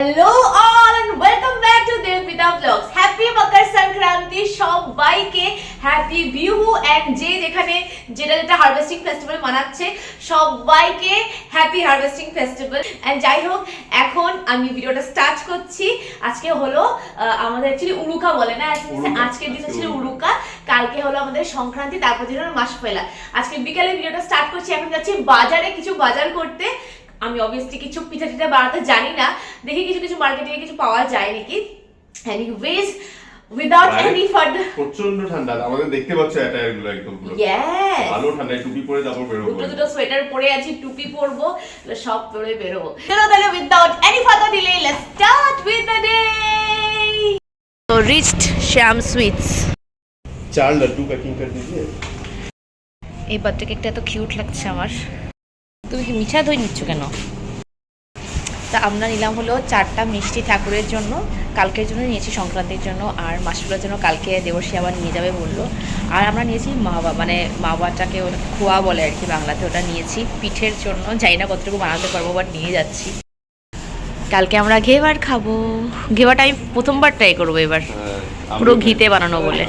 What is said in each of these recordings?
Hello all and welcome back to Devpita Vlogs. Happy Makar Sankranti সবাইকে happy Bihu and যেখানে যেটা harvesting festival মানাচ্ছে সবাইকে হ্যাপি হারভেস্টিং ফেস্টিভ্যাল। এন্ড যাই হোক এখন আমি ভিডিওটা স্টার্ট করছি। আজকে হলো আমাদের অ্যাকচুয়ালি উরুকা বলে না, আজকের দিন ছিল উরুকা, কালকে হলো আমাদের সংক্রান্তি, তারপর দিন হলো মাস পয়লা। আজকে বিকালে ভিডিওটা স্টার্ট করছি। এখন যাচ্ছি বাজারে কিছু বাজার করতে। আমি অবভিয়াসলি কিছু পিঠা টিঠা বানাতে জানি না, দেখি কিছু মার্কেটে কিছু পাওয়া যায় নাকি। এনিওয়েজ উইদাউট এনি ফার্দার, প্রচন্ড ঠান্ডা আমাদের দেখতে পাচ্ছ অ্যাটায়ার গুলো একদম পুরো ইয়েস ভালো ঠান্ডা, টুপি পরে যাবো বেরোবো, দুটো সোয়েটার পরে আছি, টুপি পরবো, সব পরে বেরোবো। চলো তাহলে without any further delay let's start with the day. তো রিচড শ্যাম সুইটস, 4 लड्डू पैकिंग कर दीजिए। এই বার্থডে কেকটা এত কিউট লাগছে আমার। তুমি কি মিঠা দই নিচ্ছ কেন? তা আমরা নিলাম হলো 4টা মিষ্টি ঠাকুরের জন্য, কালকের জন্য নিয়েছি সংক্রান্তির জন্য, আর মাসপুরার জন্য কালকে দেবর্ষী আবার নিয়ে যাবে বললো। আর আমরা নিয়েছি মাওয়া, মানে মাওয়াটাকে খোয়া বলে আর কি বাংলাতে, ওটা নিয়েছি পিঠের জন্য। জানি না কতটুকু বানাতে পারবো, বাট নিয়ে যাচ্ছি। কালকে আমরা ঘেবার খাবো। ঘেবাটা আমি প্রথমবার ট্রাই করবো এবার, পুরো ঘিতে বানানো বলে।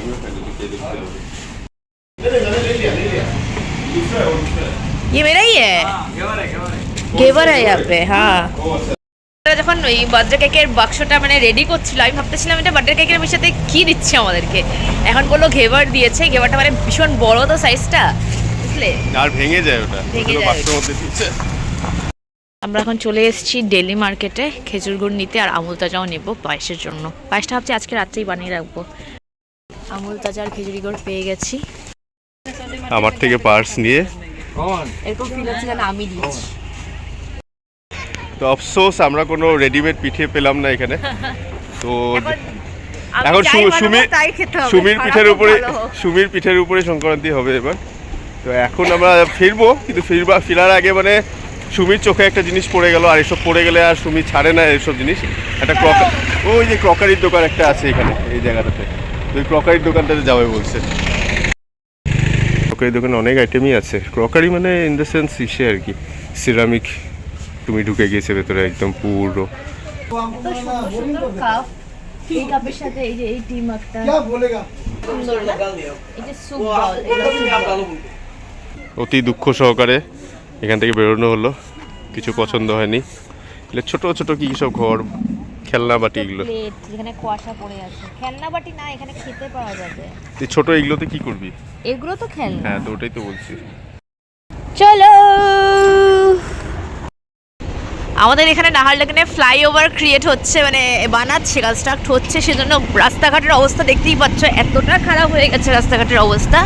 ये मेरा ही है, घेवर है यहाँ पे। हाँ, যখন ওই বার্থডে কেকের বাক্সটা মানে রেডি করছিল, আমি ভাবতেছিলাম এটা বার্থডে কেকের সাথে কি দিচ্ছে আমাদেরকে। এখন বললো ঘেবার দিয়েছে। ঘেবারটা মানে ভীষণ বড় তো সাইজটা, বুঝলে, আর ভেঙে যায় ওটা, ভেঙে যায়। বাক্সের মধ্যে দিচ্ছে। আমরা এখন চলে এসেছি ডেলি মার্কেটে খেজুর গুড় নিতে, আর আমুল তাজাও নেব পায়েসের জন্য। পায়েসটা ভাবছি আজকে রাত্রেই বানিয়ে রাখবো। আমুল তাজা আর খেজুরি গুড় পেয়ে গেছি। আমার থেকে পার্স নিয়ে এরকম ফিল হচ্ছে যেন আমি দিয়েছি। তো আফসোস আমরা কোনো রেডিমেড পিঠে পেলাম না এখানে। তো এখন সুমির পিঠের উপরে সংক্রান্তি হবে এবার। তো এখন আমরা ফিরবো, কিন্তু ফিরার আগে মানে সুমির চোখে একটা জিনিস পড়ে গেল, আর এসব পড়ে গেলে আর সুমি ছাড়ে না এসব জিনিস। একটা ওই যে ক্রকারির দোকান একটা আছে এখানে এই জায়গাটাতে, ওই ক্রকারির দোকানটাতে যাবে বলছে। ক্রকারি দোকানে অনেক আইটেমই আছে। ক্রকারি মানে ইন দ্য সেন্স ইসে আর কি, সিরামিক। তুমি ঢুকে গিয়েছে ভেতরে একদম পুরো। এই কাপের সাথে এই যে এই টি মাগটা সুন্দর না? এই যে স্যুপ বল, অতি দুঃখ সহকারে এখান থেকে বেরোনো হলো, কিছু পছন্দ হয়নি। এগুলো ছোট ছোট কি সব ঘর, খেলনা বাটি, এগুলো যেখানে কুয়াশা পড়ে আছে। খেলনা বাটি না, এখানে খেতে পাওয়া যাবে। এই ছোট এগুলোতে কি করবি? এগুলো তো খেলনা। হ্যাঁ, তো ওটাই তো বলছি। চলো, আমাদের এখানে নাহারলাগুনে ফ্লাইওভার ক্রিয়েট হচ্ছে, মানে বানাচ্ছে, কনস্ট্রাক্ট হচ্ছে, সেজন্য রাস্তাঘাটের অবস্থা দেখতেই পাচ্ছ, এতটা খারাপ হয়ে গেছে রাস্তাঘাটের অবস্থা।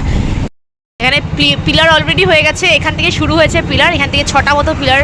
এখানে পিলার অলরেডি হয়ে গেছে, এখান থেকে শুরু হয়েছে পিলার, এখান থেকে 6টা মতো পিলার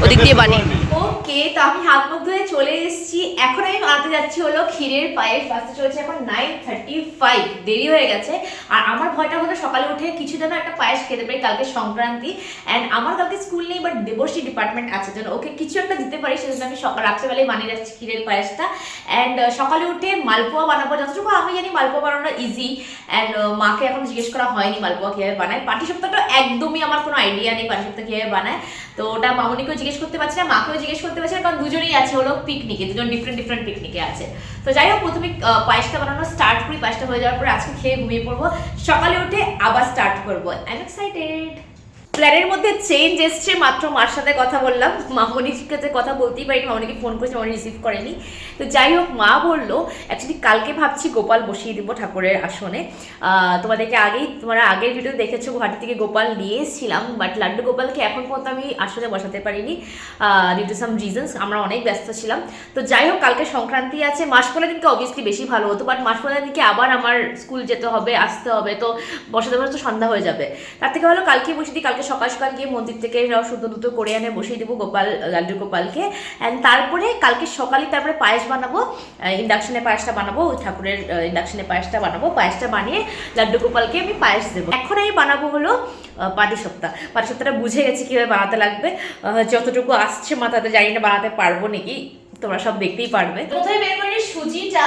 ওদিক দিয়ে বানিয়ে। ওকে, তো আমি হাত মুখ ধুয়ে চলে এসেছি। এখন আমি বানাতে যাচ্ছি হলো ক্ষীরের পায়েস। বাসতে চলেছে এখন 9:35, দেরি হয়ে গেছে। আর আমার ভয়টা হলো সকালে উঠে কিছু যেন একটা পায়েস খেতে পারি, কালকে সংক্রান্তি। অ্যান্ড আমার কালকে স্কুল নেই, বাট দেবশ্রী ডিপার্টমেন্ট আছে, যেন ওকে কিছু একটা দিতে পারি, সেজন্য আমি রাত্রেবেলায় বানিয়ে যাচ্ছি ক্ষীরের পায়েসটা। অ্যান্ড সকালে উঠে মালপোয়া বানাবো, যতটুকু আমি জানি মালপোয়া বানানো ইজি। অ্যান্ড মাকে এখন জিজ্ঞেস করা হয়নি মালপোয়া কীভাবে বানায়। পাটিসাপটাটা একদমই আমার কোনো আইডিয়া নেই পাটিসাপটা কীভাবে বানায়, তো ওটা মামনিকেও জিজ্ঞেস করতে পারছি না, মাকেও জিজ্ঞেস করতে পারছি না, কারণ দুজনেই আছে হলো পিকনিকে, দুজন ডিফারেন্ট পিকনিকে আছে। তো যাই হোক, প্রথমে পায়েসটা বানানো স্টার্ট করি। পায়েসটা হয়ে যাওয়ার পরে আজকে খেয়ে ঘুমিয়ে পড়বো, সকালে উঠে আবার স্টার্ট করবো। I am excited. প্ল্যানের মধ্যে চেঞ্জ এসছে, মাত্র মার সাথে কথা বললাম, মামনির কাছে কথা বলতেই পারিনি, মামনিকে ফোন করেছি, মামনি রিসিভ করেনি। তো যাই হোক, মা বললো অ্যাকচুয়ালি কালকে ভাবছি গোপাল বসিয়ে দিব ঠাকুরের আসনে। তোমরা আগের ভিডিও দেখেছো, গুয়াহাটি থেকে গোপাল নিয়ে এসেছিলাম, বাট লাড্ডু গোপালকে এখন পর্যন্ত আমি আসনে বসাতে পারিনি ডিউ টু সাম রিজনস, আমরা অনেক ব্যস্ত ছিলাম। তো যাই হোক, কালকে সংক্রান্তি আছে। মাসপোলা দিনকে অবভিয়াসলি বেশি ভালো হতো, বাট মাসপোলা দিনকে আবার আমার স্কুল যেতে হবে, আসতে হবে, তো বসাতে তো সন্ধ্যা হয়ে যাবে। তার থেকে ভালো কালকে বসে দিই। কালকে সকাল সকাল গিয়ে মন্দির থেকে শুদ্ধ দুটো করে এনে বসিয়ে দেবো লাড্ডু গোপালকে। অ্যান্ড তারপরে কালকে সকালে তারপরে পায়েস বানাবো, ইন্ডাকশনে পায়েসটা বানাবো, ঠাকুরের ইন্ডাকশনে পায়েসটা বানাবো। পায়েসটা বানিয়ে লাড্ডু গোপালকে আমি পায়েস দেবো। এখন আমি বানাবো হলো পাটিসাপটাটা বুঝে গেছি কীভাবে বানাতে লাগবে, যতটুকু আসছে মাথাতে, জানি না বানাতে পারবো নাকি, তোমরা সব দেখতেই পারবে। প্রথমে বের করে সুজিটা,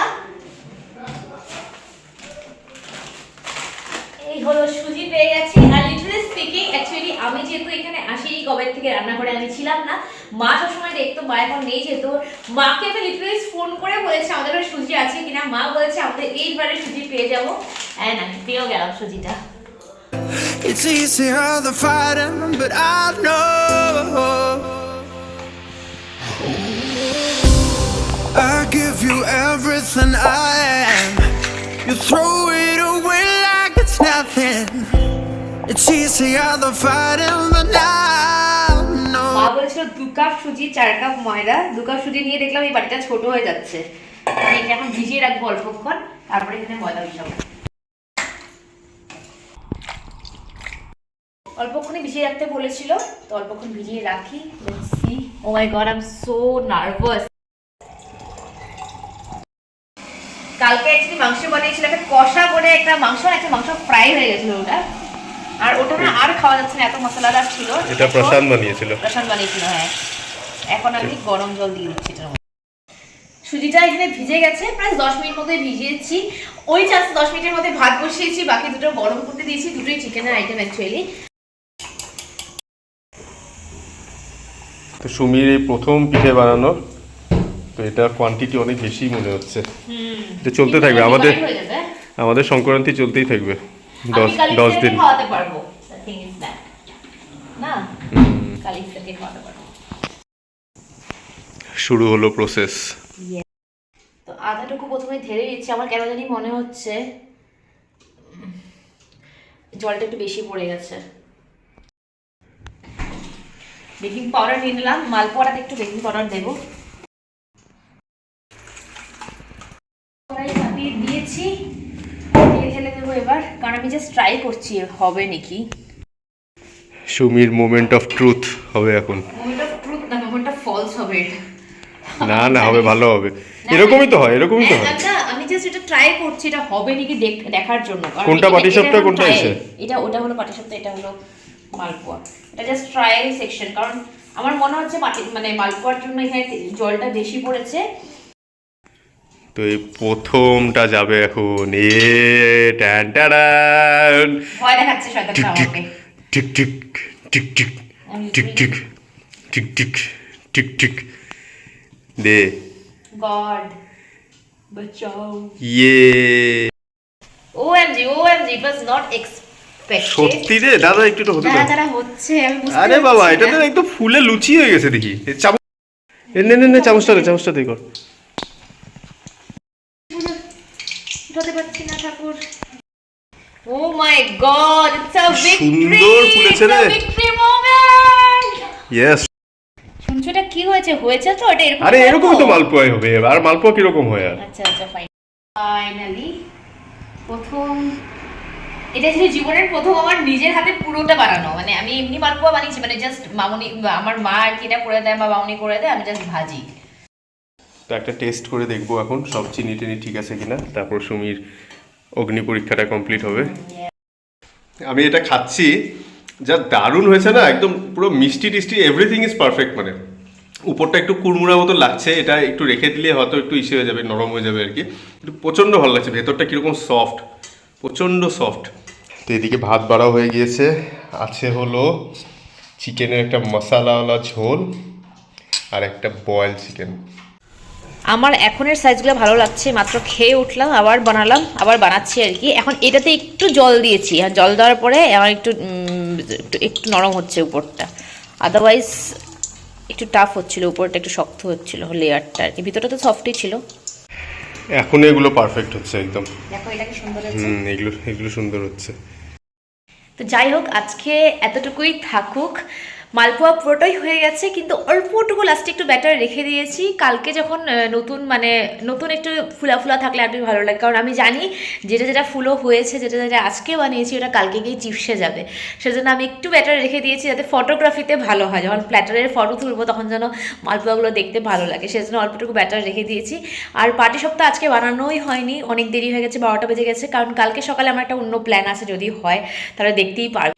এই এই হলো সুজি পেয়ে গেছি। আর লিটারালি স্পিকিং অ্যাকচুয়ালি আমি যেহেতু এখানে আসি কবে থেকে রান্না করে আমি ছিলাম না, মা সবসময় দেখতো, মা এখন নেই যেহেতু মাকে আমি লিটারালি ফোন করে বলেছি আমাদের ঘরে সুজি আছে কিনা, মা বলেছে আমাদের এইবারে সুজি পেয়ে যাবো, অ্যান্ড আমি পেয়েও গেলাম সুজিটা। It's easier the fighting, but I know I give you everything I am. You throw it away like it's nothing. It's easier the fighting, but now no. মা বলেছিল 2 কাপ সুজি 4 কাপ ময়দা। 2 কাপ সুজি নিয়ে দেখলাম এই বাটিটা ছোট হয়ে যাচ্ছে, আমি এটা এখন ভিজিয়ে রাখবো অল্পক্ষণ, তারপরে এখানে ময়দা মিশাবো। অল্পক্ষণে ভিজিয়ে রাখতে বলেছিল, তো অল্পক্ষণ ভিজিয়ে রাখি। Let's see. Oh my God, I am so nervous. কালকে অ্যাকচুয়ালি মাংস বানিয়েছিলাম, একটা কষা করে একটা মাংস ফ্রাই হয়ে গেছিল ওটা, আর ওটা না আর খাওয়া যাচ্ছে না, এত মশলাদার ছিল। এটা প্রশান্ত বানিয়েছিল। হ্যাঁ। এখন আমি গরম জল দিয়ে দিচ্ছি এটার মধ্যে। সুজিটা এখানে ভিজে গেছে, প্রায় 10 মিনিট মতো ভিজিয়েছি। ওই চান্স 10 মিনিটের মধ্যে ভাত বসিয়েছি, বাকি দুটো গরম করতে দিয়েছি। দুটোই চিকেনের আইটেম অ্যাকচুয়ালি। তো সুমির এই প্রথম পিঠে বানানো, তো এটা কোয়ান্টিটি অনেক বেশি মনে হচ্ছে। এটা চলতে থাকবে আমাদের সংক্রান্তি চলতেই থাকবে 10 দিন। খাওয়াতে পারবো, থিং ইজ দ্যাট না, কালি থেকে খাওয়াতে পারবো। শুরু হলো প্রসেস। তো আধাটুকু প্রথমে ঢেলে দিচ্ছি। আমার কেন জানি মনে হচ্ছে জলটা একটু বেশি পড়ে গেছে। বেকিং পাউডার নিয়ে নিলাম, মালপোয়াটাতে একটু বেকিং পাউডার দেবো। চাপিয়ে দিয়েছি, ঢেলে দেবো এবার, কারণ আমি জাস্ট ট্রাই করছি হবে নাকি। সুমির মোমেন্ট অফ ট্রুথ হবে এখন। মোমেন্ট অফ ট্রুথ না, মোমেন্ট অফ ফলস হবে এটা। না হবে, ভালো হবে। এরকমই তো হয়। আচ্ছা, আমি জাস্ট এটা ট্রাই করছি এটা হবে নাকি দেখার জন্য। কোনটা পাটিসাপটা কোনটা এসে? ওটা হলো পাটিসাপটা, এটা হলো মালপোয়া। এটা জাস্ট ট্রায়াল সেকশন, কারণ আমার মনে হচ্ছে মানে মালপোয়ার জন্য এখানে জলটা বেশি পড়েছে। তো এই প্রথমটা যাবে এখন। টান টান, ভয় দেখাচ্ছে শয়তানটা আমাকে। টিক টিক টিক টিক টিক টিক টিক টিক টিক টিক দে। গড বাঁচাও। OMG, it was not expected. সত্যি রে দাদা, একটু তো হতে দাও। দাঁড়া হচ্ছে, আমি বুঝতে পারছি। আরে বাবা, এটা তো একদম ফুলে লুচি হয়ে গেছে দেখি। চামচ নে চামচটা দিয়ে কর। উঠাতে পারছি না ঠাকুর। ও my god, it's a victory. সুন্দর ফুলেছে রে। Victory moment. ইয়েস। শুনছোটা কি হয়েছে তো এটা এরকম। আরে এরকম তো মালপোয়া হবে। আর মালপোয়া কি রকম হয়? আর আচ্ছা ফাইনালি প্রথম, এটা ছিল জীবনের প্রথম আমার নিজের হাতে পুরোটা বানানো। মানে আমি এমনি মালপোয়া বানিয়েছি, মানে জাস্ট মামুনি, আমার মা আর কি এটা করে দেয় বা মামুনি করে দেয়, আমি জাস্ট ভাজি। তো একটা টেস্ট করে দেখবো এখন সব চিনি টিনি ঠিক আছে কিনা, তারপর সুমির অগ্নি পরীক্ষাটা কমপ্লিট হবে। আমি এটা খাচ্ছি, যা দারুণ হয়েছে না, একদম পুরো মিষ্টি টিষ্টি, এভরিথিং ইজ পারফেক্ট। মানে উপরটা একটু কুড়মুড়া মতো লাগছে, এটা একটু রেখে দিলে হয়তো একটু ইসে হয়ে যাবে, নরম হয়ে যাবে আর কি। কিন্তু প্রচণ্ড ভালো লাগছে, ভেতরটা কীরকম সফট, প্রচণ্ড সফট। তো এদিকে ভাত বাড়া হয়ে গিয়েছে, আছে হলো চিকেনের একটা মশালাওয়ালা ঝোল আর একটা বয়েল চিকেন। আমার এখনের সাইজগুলো ভালো লাগছে, মাত্র খেয়ে উঠলাম, আবার বানাচ্ছি আর কি। এখন এটাতে একটু জল দিয়েছি, আর জল দেওয়ার পরে আমার একটু নরম হচ্ছে উপরটা, আদারওয়াইজ একটু টাফ হচ্ছিল, উপরটা একটু শক্ত হচ্ছিল লেয়ারটা আর কি, ভিতরটা তো সফটই ছিল। এখন এগুলো পারফেক্ট হচ্ছে একদম। দেখো এটা কি সুন্দর হচ্ছে। এগুলো সুন্দর হচ্ছে। তো যাই হোক, আজকে এতটুকুই থাকুক। মালপোয়া পুরোটাই হয়ে গেছে, কিন্তু অল্পটুকু লাস্টে একটু ব্যাটার রেখে দিয়েছি। কালকে যখন নতুন একটু ফুলা থাকলে আর ভালো লাগে, কারণ আমি জানি যেটা ফুলো হয়েছে, যেটা আজকে বানিয়েছি ওটা কালকে গিয়ে চিপসে যাবে। সেজন্য আমি একটু ব্যাটার রেখে দিয়েছি, যাতে ফটোগ্রাফিতে ভালো হয়, যখন প্ল্যাটারের ফটো তুলবো তখন যেন মালপোয়াগুলো দেখতে ভালো লাগে, সেজন্য অল্পটুকু ব্যাটার রেখে দিয়েছি। আর পাটিসাপটা আজকে বানানোই হয়নি, অনেক দেরি হয়ে গেছে, 12টা বেজে গেছে, কারণ কালকে সকালে আমার একটা অন্য প্ল্যান আছে, যদি হয় তাহলে দেখতেই পারবে।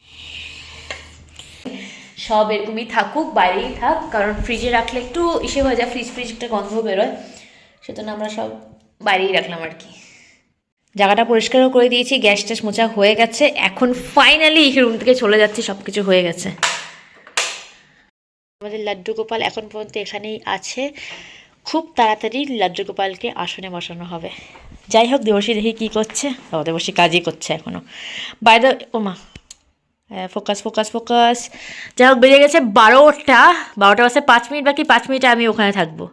সব এরকমই থাকুক, বাইরেই থাক, কারণ ফ্রিজে রাখলে একটু ইসে হয়ে যায়, ফ্রিজ একটা গন্ধ বেরোয়, সেজন্য আমরা সব বাইরেই রাখলাম আর কি। জায়গাটা পরিষ্কারও করে দিয়েছি, গ্যাস ট্যাস মোছা হয়ে গেছে। এখন ফাইনালি এই রুম থেকে চলে যাচ্ছি, সব কিছু হয়ে গেছে। আমাদের লাড্ডু গোপাল এখন পর্যন্ত এখানেই আছে। খুব তাড়াতাড়ি লাড্ডু গোপালকে আসনে বসানো হবে। যাই হোক, দেবশ্রী দেখি কী করছে। দেবশ্রী কাজই করছে এখনও। বাইরে ওমা, ফোকাস ফোকাস ফোকাস। যাই হোক, বেজে গেছে 12টা বাজে 5 মিনিট বাকি। 5 মিনিটে আমি ওখানে থাকবো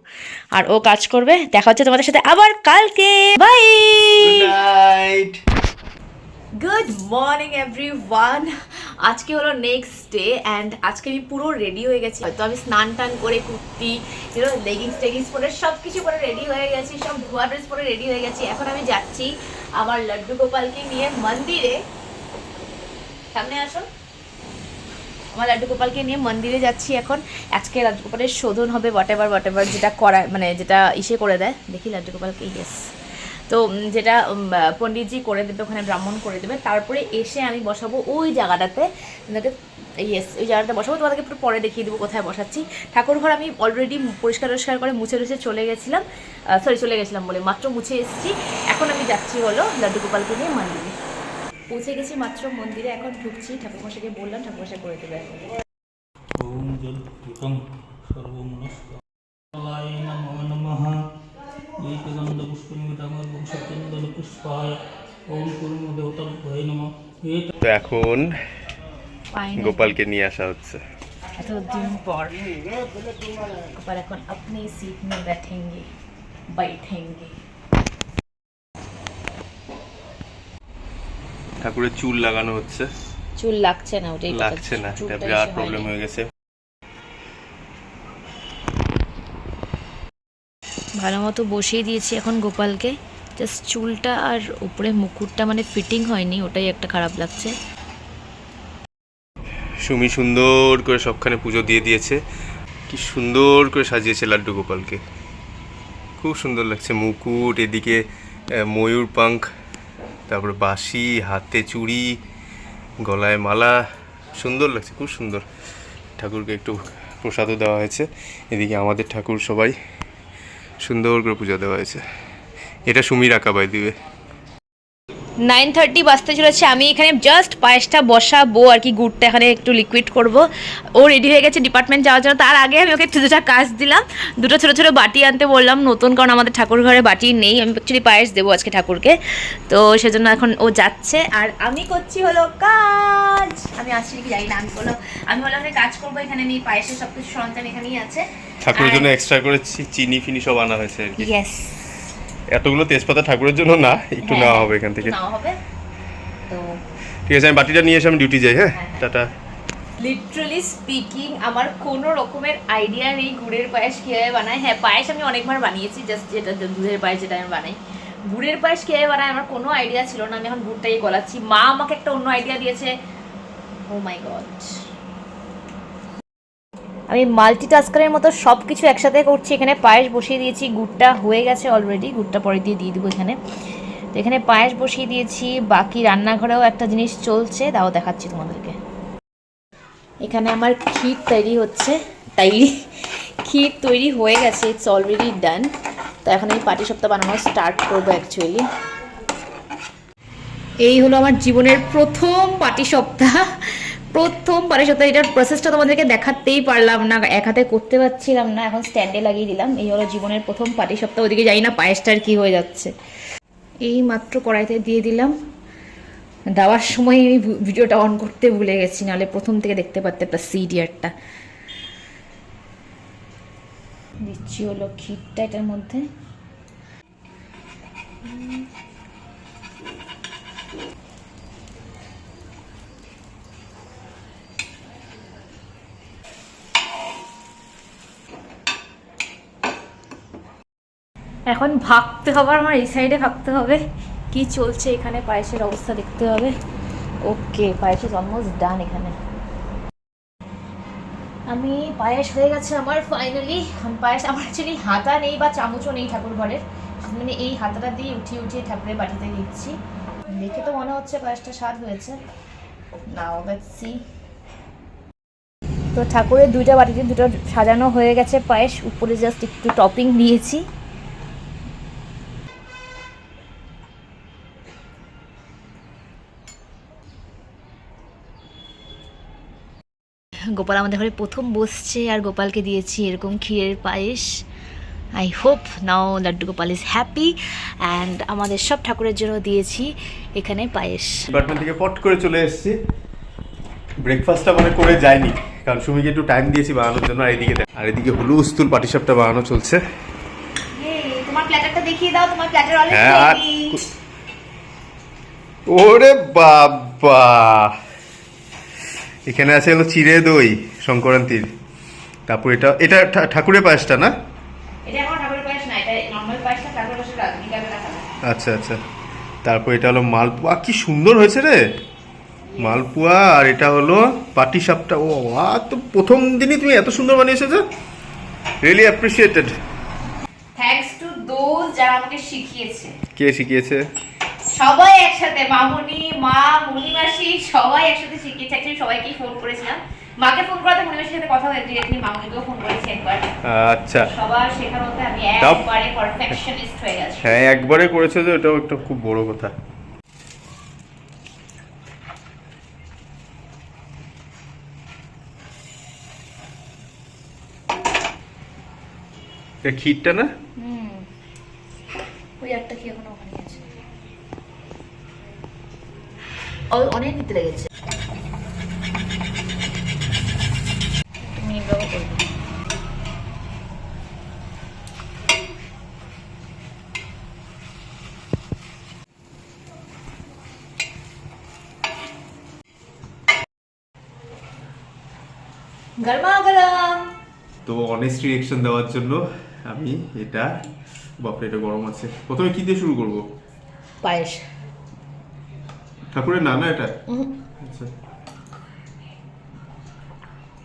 আর ও কাজ করবে। দেখা হচ্ছে তোমাদের সাথে আবার কালকে। বাই। Good morning everyone. আজকে হলো নেক্সট ডে অ্যান্ড আজকে আমি পুরো রেডি হয়ে গেছি। হয়তো আমি স্নান টান করে কুর্তি লেগিংস টেগিংস পরে সব কিছু পরে রেডি হয়ে গেছি, সব ধোয়া ড্রেস পরে রেডি হয়ে গেছি। এখন আমি যাচ্ছি আমার লাড্ডু গোপালকে নিয়ে মন্দিরে। সামনে আসো। আমার লাড্ডু গোপালকে নিয়ে মন্দিরে যাচ্ছি এখন। আজকে লাড্ডু গোপালের শোধন হবে, হোয়াট এভার যেটা করা, মানে যেটা ইসে করে দেয়। দেখি লাড্ডু গোপালকে, ইয়েস। তো যেটা পণ্ডিতজি করে দেবে, ওখানে ব্রাহ্মণ করে দেবে। তারপরে এসে আমি বসাবো ওই জায়গাটাতে, ইয়েস ওই জায়গাটাতে বসাবো। তোমাদেরকে একটু পরে দেখিয়ে দেবো কোথায় বসাচ্ছি। ঠাকুর ঘর আমি অলরেডি পরিষ্কার করে মুছে চলে গেছিলাম বলে মাত্র মুছে এসেছি। এখন আমি যাচ্ছি হলো লাড্ডু গোপালকে নিয়ে মন্দিরে। পৌঁছে গেছি মাত্র মন্দিরে, এখন ঢুকছি। ঠাকুরমশাইকে বললাম, ঠাকুরমশাই করে দেবে। ওম জল পুতং সর্বমনস্কারায় নমো নমঃ। এইকগন্ধ পুষ্পমিতামর বংশচন্দন পুষ্পায় ওম কুর্ম দেবতাভ্যৈ নমঃ। তো এখন গোপালকে নিয়ে আসা হচ্ছে এতদিন পর। গোপাল এখন আপনি সিট মে बैठेंगे। ঠাকুরের চুল লাগানো হচ্ছে। চুল লাগছে না, ওটাই লাগছে না, এটা বিরাট প্রবলেম হয়ে গেছে। ভালো মতো বসিয়ে দিয়েছি এখন গোপালকে। জাস্ট চুলটা আর উপরে মুকুটটা মানে ফিটিং হয়নি, ওটাই একটা খারাপ লাগছে। সুমি সুন্দর করে সবখানে পুজো দিয়ে দিয়েছে। কি সুন্দর করে সাজিয়েছে লাড্ডু গোপালকে, খুব সুন্দর লাগছে। মুকুট, এদিকে ময়ূর পাঙ্খ, তারপরে বাঁশি, হাতে চুড়ি, গলায় মালা, সুন্দর লাগছে, খুব সুন্দর। ঠাকুরকে একটু প্রসাদও দেওয়া হয়েছে। এদিকে আমাদের ঠাকুর সবাই সুন্দর করে পূজা দেওয়া হয়েছে। এটা সুমির আঁকা বাই দিবে। 9:30 বাজতে চলেছে। আমি এখানে জাস্ট পায়েসটা বসাবো আর কি, গুড়টা এখানে একটু লিকুইড করব। ও রেডি হয়ে গেছে ডিপার্টমেন্ট যাওয়ার জন্য। তার আগে আমি ওকে দুটা কাজ দিলাম, দুটো ছোটো ছোটো বাটি আনতে বললাম নতুন, কারণ আমাদের ঠাকুর ঘরে বাটি নেই। আমি অ্যাকচুয়ালি পায়েস দেবো আজকে ঠাকুরকে, তো সেজন্য এখন ও যাচ্ছে আর আমি করছি হলো কাজ। আমি আসছি কি জানি না, আমি হলো এখানে কাজ করবো। এখানে আমি পায়েসের সব কিছু সরঞ্জাম এখানেই আছে। ঠাকুরের জন্য এক্সট্রা করে চিনি ফিনি সব আনা হয়েছে আর কি। ইয়েস, এতগুলো তেজপাতা ঠাকুরের জন্য না, একটু নেওয়া হবে এখান থেকে। নেওয়া হবে তো ঠিক আছে, আমি বাটিটা নিয়ে এসে আমি ডিউটি যাই। হ্যাঁ, টাটা। লিটারালি স্পিকিং আমার কোনো রকমের আইডিয়া নেই গুড়ের পায়েস কীভাবে বানায়। হ্যাঁ, পায়েস আমি অনেকবার বানিয়েছি, জাস্ট যেটা দুধের পায়েস যেটা আমি বানাই। গুড়ের পায়েস কীভাবে বানায় আমার কোনো আইডিয়া ছিল না। আমি এখন গুড়টাই গলাচ্ছি। মা আমাকে একটা অন্য আইডিয়া দিয়েছে। ও মাই গড, আমি মাল্টিটাস্কারের মতো সব কিছু একসাথে করছি। এখানে পায়েস বসিয়ে দিয়েছি, গুড়টা হয়ে গেছে অলরেডি, গুড়টা পরে দিয়ে দেবো এখানে। তো এখানে পায়েস বসিয়ে দিয়েছি, বাকি রান্নাঘরেও একটা জিনিস চলছে, তাও দেখাচ্ছি তোমাদেরকে। এখানে আমার ক্ষীর তৈরি হচ্ছে, ক্ষীর তৈরি হয়ে গেছে, ইটস অলরেডি ডান। তো এখন আমি পাটিসাপটা বানানো স্টার্ট করবো অ্যাকচুয়ালি। এই হলো আমার জীবনের প্রথম পাটিসাপটা। এটার প্রসেসটা তোমাদেরকে দেখাতেই পারলাম না, এক হাতে করতে পারছিলাম না, এখন স্ট্যান্ডে লাগিয়ে দিলাম। এই হলো জীবনের প্রথম পাটিসাপটা। ওদিকে জানি না পায়েসটার কি হয়ে যাচ্ছে। এই মাত্র কড়াইতে দিয়ে দিলাম। দেওয়ার সময় আমি ভিডিওটা অন করতে ভুলে গেছি, নাহলে প্রথম থেকে দেখতে পারতে একটা সিডিয়ারটা। দিচ্ছি হলো ক্ষীরটা এটার মধ্যে। এখন ভাগতে হবে, আমার এই সাইডে ভাগতে হবে। কি চলছে এখানে, পায়েসের অবস্থা দেখতে হবে। ওকে, পায়েস ইজ অলমোস্ট ডান। এখানে আমি পায়েস হয়ে গেছে আমার ফাইনালি। পায়েস আমার অ্যাকচুয়ালি হাতা নেই বা চামচও নেই ঠাকুর ঘরের, মানে এই হাতাটা দিয়ে উঠিয়ে ঠাকুরের বাটিতে দিচ্ছি। দেখে তো মনে হচ্ছে পায়েসটা স্বাদ হয়েছে। Now let's see. তো ঠাকুরের দুইটা বাটিতে দুটো সাজানো হয়ে গেছে পায়েস, উপরে জাস্ট একটু টপিং দিয়েছি। গোপাল আমাদের ঘরে প্রথম বসছে আর গোপালকে দিয়েছি এরকম ক্ষীরের পায়েস। I hope now Laddu Gopal is happy and আমাদের সব ঠাকুরের জন্য দিয়েছি এখানে পায়েস। ডিপার্টমেন্ট থেকে পট করে চলে এসেছি, ব্রেকফাস্টটা মানে করে যায়নি কারণ সুমিকে একটু টাইম দিয়েছি বানানোর জন্য। আর এদিকে হুলুস্থুল পাটিসাপটা বানানো চলছে। তোমার প্ল্যাটারটা দেখিয়ে দাও, তোমার প্ল্যাটার হ্যাঁ, আর অলরেডি ওরে বাবা, এখানে আছে হলো চিড়ে দই সংক্রান্তির। তারপর এটা এটা ঠাকুরের পায়েসটা না? এটা এখন ঠাকুরের পায়েস না, এটা নরমাল পায়েসটা ঠাকুরের পায়েসে রাজনীকাবে রাখা। আচ্ছা আচ্ছা, তারপর এটা হলো মালপোয়া, কি সুন্দর হয়েছে রে মালপোয়া। আর এটা হলো পাটিসাপটা। ও তো প্রথম দিনই তুমি এত সুন্দর বানিয়েছো যে, really appreciated. Thanks to those যারা আমাকে শিখিয়েছে। কে শিখিয়েছে? সবাই একসাথে, মামুনি, মা, মুনিমাসি সবাই একসাথে শিখিয়েছে। অ্যাকচুয়ালি সবাইকেই ফোন করেছিলাম, মাকে ফোন করাতে মুনিমাসির সাথে কথা হয়েছে, ডিরেক্টলি মামুনিকেও ফোন করেছি একবার। আচ্ছা, সবার শেখার মধ্যে আমি একবারে পারফেকশনিস্ট হয়ে গেছি। হ্যাঁ একবারে করেছে যে, এটাও একটা খুব বড় কথা। এটা ক্ষীরটা না? ওই একটা কি এখনো ওখানে আছে, অনেক নিতে লেগেছে। তুমি এভাবে করবে। গরমা গরম। তো অনেস্ট রিয়েকশন দেওয়ার জন্য আমি এটা, বাপরে এটা গরম আছে। প্রথমে কি দিয়ে শুরু করব? পায়েস। ঠাকুরের না না এটা? আচ্ছা,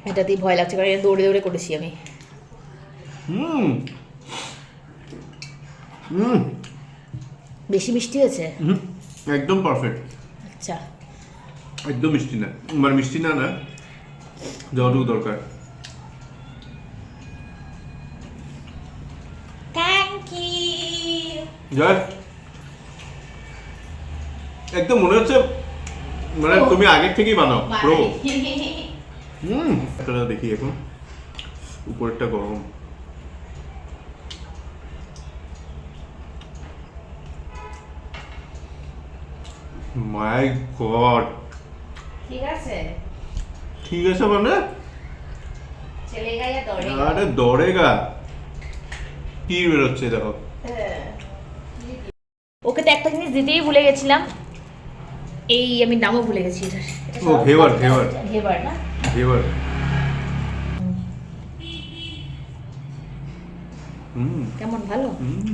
এটাতেই ভয় লাগছে কারণ এটা দৌড়ে দৌড়ে করেছি আমি। হুম হুম বেশি মিষ্টি হয়েছে? একদম পারফেক্ট। আচ্ছা, একদম মিষ্টি না, মানে মিষ্টি না না, যতটুকু দরকার। Thank you. জয়, একদম মনে হচ্ছে মানে তুমি আগের থেকেই বানাও প্রো। একটা দেখি এখন, উপরেরটা গরম। মাই গড, ঠিক আছে, ঠিক আছে মানে চলেগা ইয়া দৌড়েগা। আরে দৌড়েগা কি বেরোচ্ছে দেখো। ওকে তো একটা জিনিস দিতেই ভুলে গেছিলাম, এই আমি নামও ভুলে গেছি এটার। ও ঘেবার, ঘেবার ঘেবার না, ঘেবার। হুম কেমন ভালো? হুম